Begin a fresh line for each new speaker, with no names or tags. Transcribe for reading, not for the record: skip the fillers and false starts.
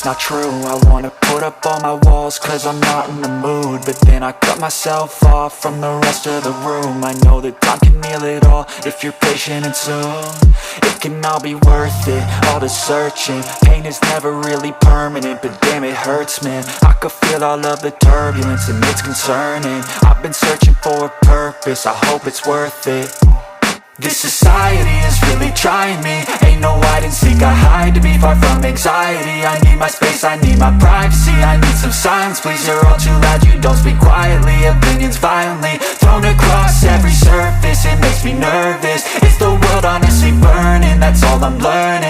it's not true. I wanna put up all my walls cause I'm not in the mood, but then I cut myself off from the rest of the room. I know that time can heal it all if you're patient and soon it can all be worth it, all the searching. Pain is never really permanent, but damn it hurts, man. I could feel all of the turbulence and it's concerning. I've been searching for a purpose, I hope it's worth it. This society is really trying me. Ain't no hide and seek, I hide to be far from anxiety. I need my space, I need my privacy. I need some silence, please, you're all too loud. You don't speak quietly, opinions violently thrown across every surface. It makes me nervous, is the world honestly burning? That's all I'm learning.